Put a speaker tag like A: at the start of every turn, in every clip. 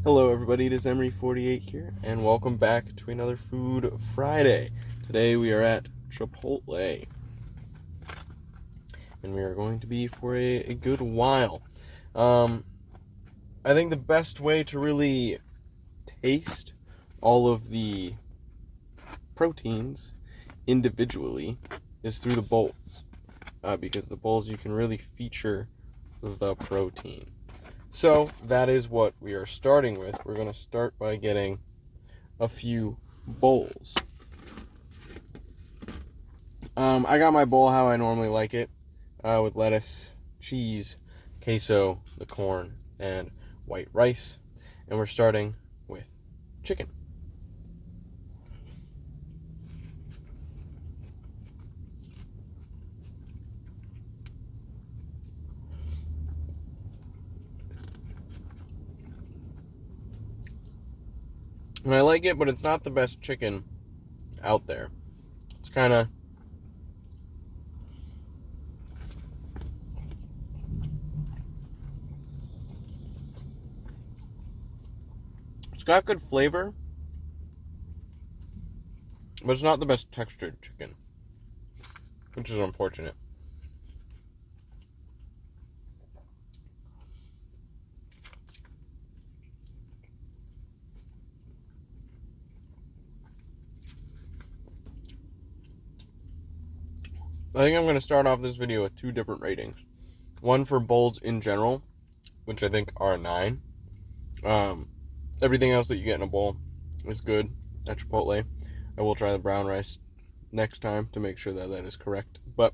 A: Hello everybody, it is Emery48 here, and welcome back to another Food Friday. Today we are at Chipotle, and we are going to be for a good while. I think the best way to really taste all of the proteins individually is through the bowls, because the bowls you can really feature the protein. So that is what we are starting with. We're going to start by getting a few bowls. I got my bowl how I normally like it, with lettuce, cheese, queso, the corn, and white rice. And we're starting with chicken. And I like it, but it's not the best chicken out there. It's kind of... It's got good flavor, but it's not the best textured chicken, which is unfortunate. I think I'm going to start off this video with two different ratings. One for bowls in general, which I think are a 9. Everything else that you get in a bowl is good at Chipotle. I will try the brown rice next time to make sure that that is correct. But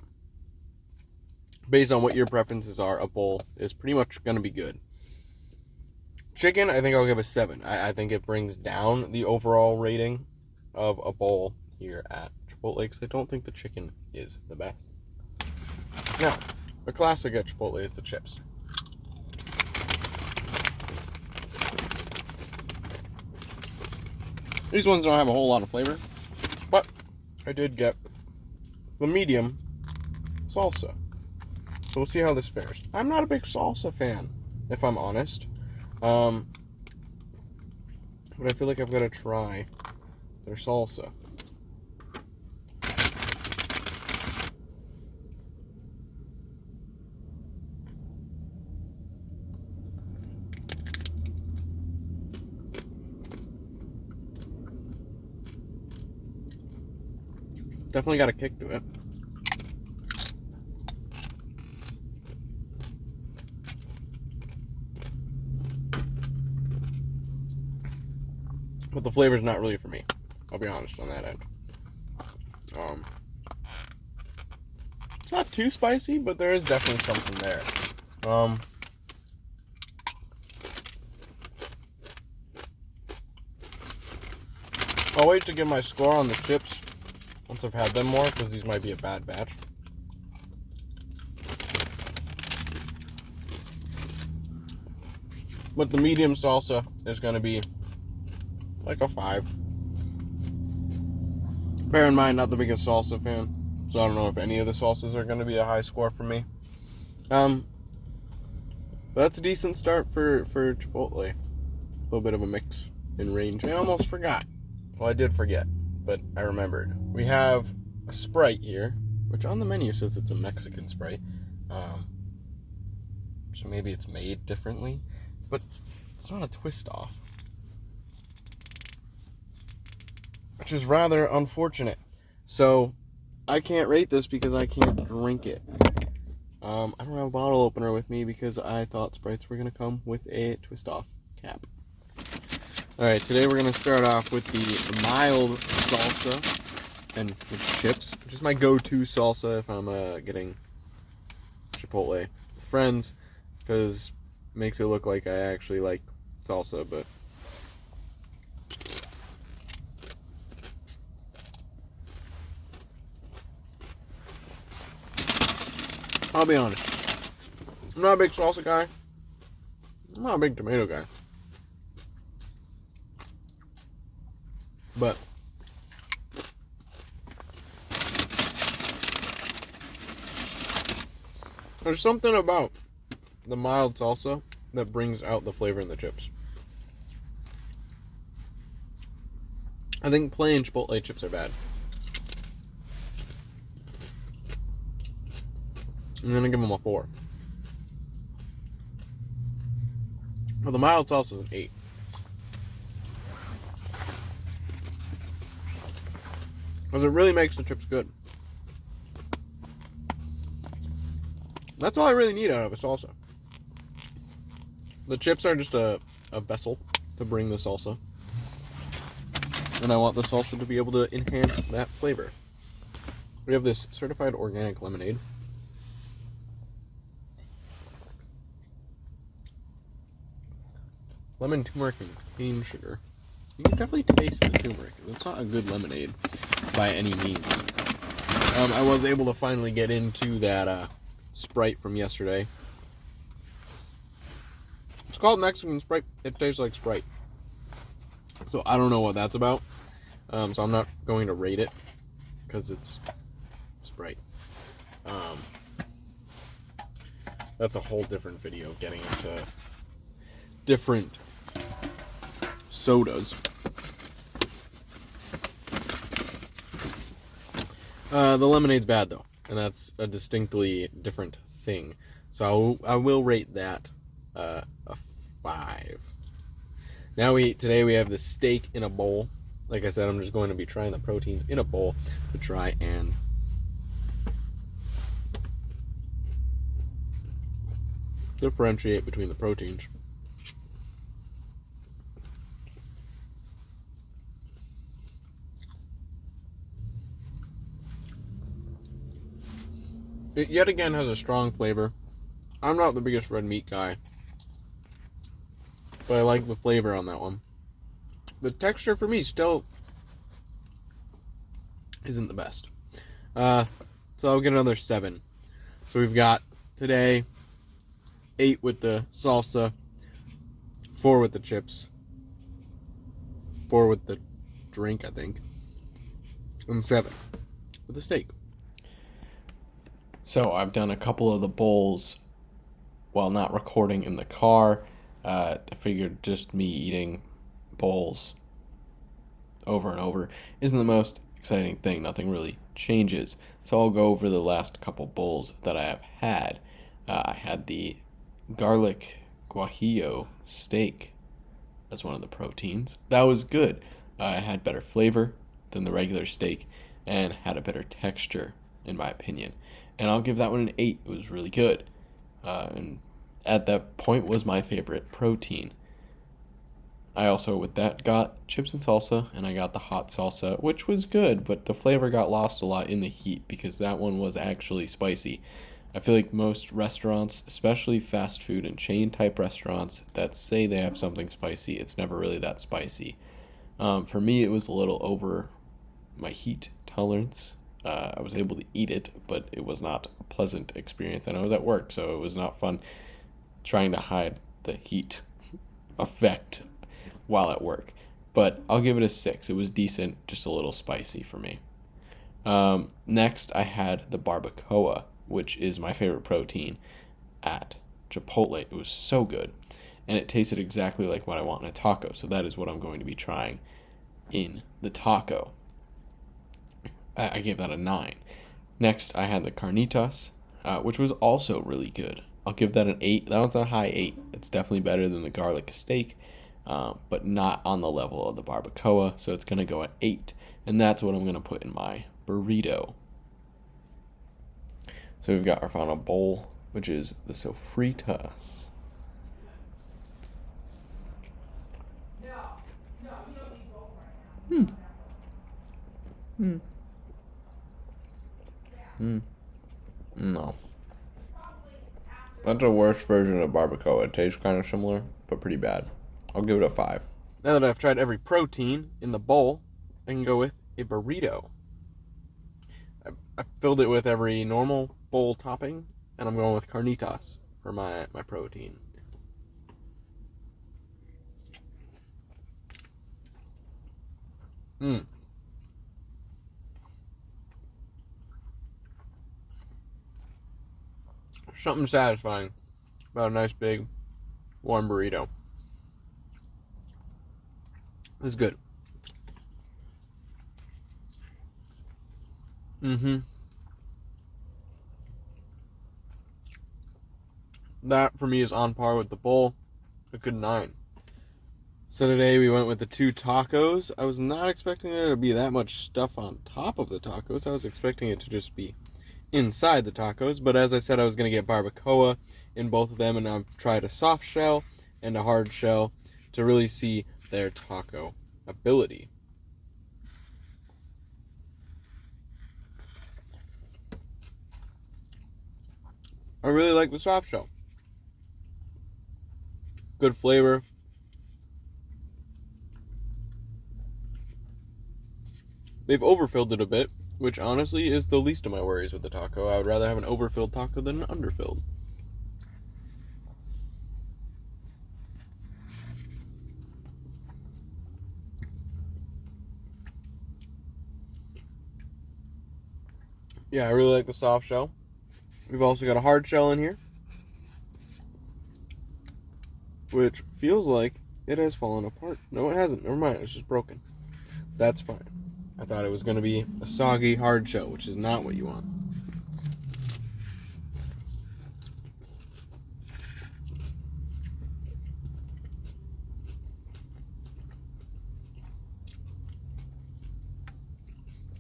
A: based on what your preferences are, a bowl is pretty much going to be good. Chicken, I think I'll give a 7. I think it brings down the overall rating of a bowl here at Chipotle, because I don't think the chicken is the best. Now, the classic at Chipotle is the chips. These ones don't have a whole lot of flavor, but I did get the medium salsa. So we'll see how this fares. I'm not a big salsa fan, if I'm honest. But I feel like I've got to try their salsa. Definitely got a kick to it. But the flavor's not really for me. I'll be honest on that end. It's not too spicy, but there is definitely something there. I'll wait to give my score on the chips once I've had them more, because these might be a bad batch. But the medium salsa is going to be like a 5. Bear in mind, not the biggest salsa fan, so I don't know if any of the salsas are going to be a high score for me. But that's a decent start for Chipotle. A little bit of a mix in range. I almost forgot. Well, I did forget, but I remembered. We have a Sprite here, which on the menu says it's a Mexican Sprite. So maybe it's made differently, but it's not a twist off, which is rather unfortunate. So I can't rate this because I can't drink it. I don't have a bottle opener with me because I thought Sprites were going to come with a twist off cap. Alright, today we're going to start off with the mild salsa and with chips, which is my go-to salsa if I'm getting Chipotle with friends, because it makes it look like I actually like salsa, but I'll be honest. I'm not a big salsa guy. I'm not a big tomato guy. But there's something about the mild salsa that brings out the flavor in the chips. I think plain Chipotle chips are bad. I'm going to give them a 4. Well, the mild salsa is an 8. Because it really makes the chips good. That's all I really need out of a salsa. The chips are just a vessel to bring the salsa. And I want the salsa to be able to enhance that flavor. We have this certified organic lemonade. Lemon, turmeric, and cane sugar. You can definitely taste the turmeric. It's not a good lemonade by any means. I was able to finally get into that Sprite from yesterday. It's called Mexican Sprite. It tastes like Sprite. So I don't know what that's about. So I'm not going to rate it because it's Sprite. That's a whole different video, getting into different sodas. The lemonade's bad though, and that's a distinctly different thing. So I will rate that a 5. Now today we have the steak in a bowl. Like I said, I'm just going to be trying the proteins in a bowl to try and differentiate between the proteins. It yet again has a strong flavor. I'm not the biggest red meat guy, but I like the flavor on that one. The texture for me still isn't the best. So I'll get another 7. So we've got today 8 with the salsa, 4 with the chips, 4 with the drink, I think, and 7 with the steak. So I've done a couple of the bowls while not recording in the car. I figured just me eating bowls over and over isn't the most exciting thing. Nothing really changes. So I'll go over the last couple bowls that I have had. I had the garlic guajillo steak as one of the proteins. That was good. It had better flavor than the regular steak and had a better texture, in my opinion. And I'll give that one an 8. It was really good. And at that point was my favorite protein. I also, with that, got chips and salsa, and I got the hot salsa, which was good, but the flavor got lost a lot in the heat because that one was actually spicy. I feel like most restaurants, especially fast food and chain type restaurants that say they have something spicy, it's never really that spicy. For me, it was a little over my heat tolerance. I was able to eat it, but it was not a pleasant experience, and I was at work, so it was not fun trying to hide the heat effect while at work. But I'll give it a 6. It was decent, just a little spicy for me. Next, I had the barbacoa, which is my favorite protein at Chipotle. It was so good, and it tasted exactly like what I want in a taco, so that is what I'm going to be trying in the taco. I gave that a 9. Next, I had the carnitas, which was also really good. I'll give that an 8. That one's a high 8. It's definitely better than the garlic steak, but not on the level of the barbacoa, so it's going to go at 8. And that's what I'm going to put in my burrito. So we've got our final bowl, which is the sofritas. No. That's a worse version of barbacoa. It tastes kind of similar, but pretty bad. I'll give it a 5. Now that I've tried every protein in the bowl, I can go with a burrito. I filled it with every normal bowl topping, and I'm going with carnitas for my protein. Something satisfying about a nice big warm burrito. This is good. That for me is on par with the bowl. A good 9. So today we went with the 2 tacos. I was not expecting there to be that much stuff on top of the tacos. I was expecting it to just be inside the tacos. But as I said, I was going to get barbacoa in both of them. And I've tried a soft shell and a hard shell to really see their taco ability. I really like the soft shell. Good flavor. They've overfilled it a bit, which honestly is the least of my worries with the taco. I would rather have an overfilled taco than an underfilled. Yeah, I really like the soft shell. We've also got a hard shell in here, which feels like it has fallen apart. No, it hasn't. Never mind. It's just broken. That's fine. I thought it was going to be a soggy hard shell, which is not what you want.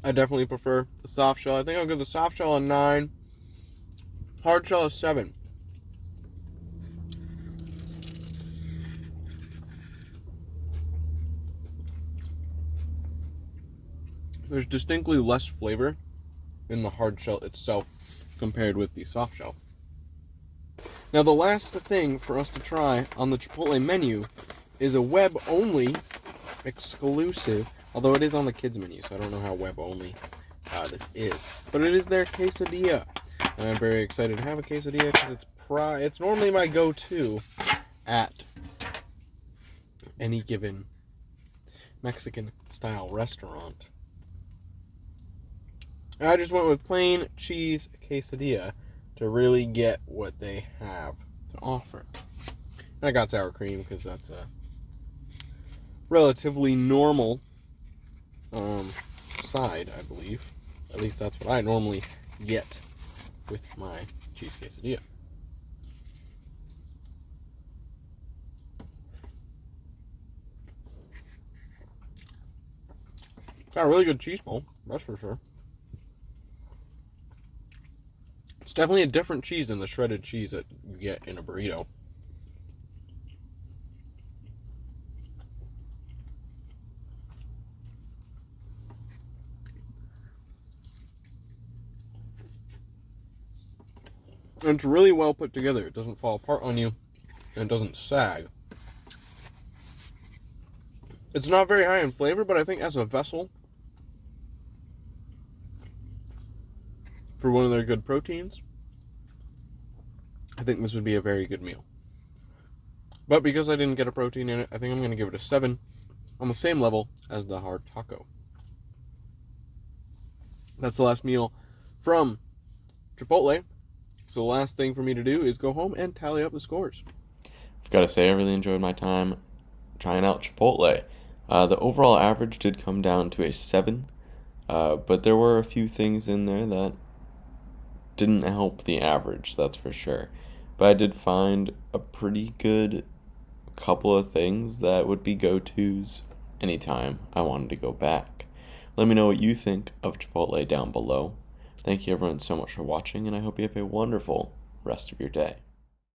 A: I definitely prefer the soft shell. I think I'll give the soft shell a 9. Hard shell a 7. There's distinctly less flavor in the hard shell itself compared with the soft shell. Now the last thing for us to try on the Chipotle menu is a web-only exclusive, although it is on the kids menu, so I don't know how web-only this is. But it is their quesadilla, and I'm very excited to have a quesadilla because it's normally my go-to at any given Mexican-style restaurant. I just went with plain cheese quesadilla to really get what they have to offer. And I got sour cream because that's a relatively normal side, I believe. At least that's what I normally get with my cheese quesadilla. Got a really good cheese bowl, that's for sure. It's definitely a different cheese than the shredded cheese that you get in a burrito. And it's really well put together. It doesn't fall apart on you, and it doesn't sag. It's not very high in flavor, but I think as a vessel for one of their good proteins, I think this would be a very good meal. But because I didn't get a protein in it, I think I'm going to give it a 7 on the same level as the hard taco. That's the last meal from Chipotle. So the last thing for me to do is go home and tally up the scores.
B: I've got to say, I really enjoyed my time trying out Chipotle. The overall average did come down to a 7, but there were a few things in there that didn't help the average, that's for sure. But I did find a pretty good couple of things that would be go-tos anytime I wanted to go back. Let me know what you think of Chipotle down below. Thank you everyone so much for watching, and I hope you have a wonderful rest of your day.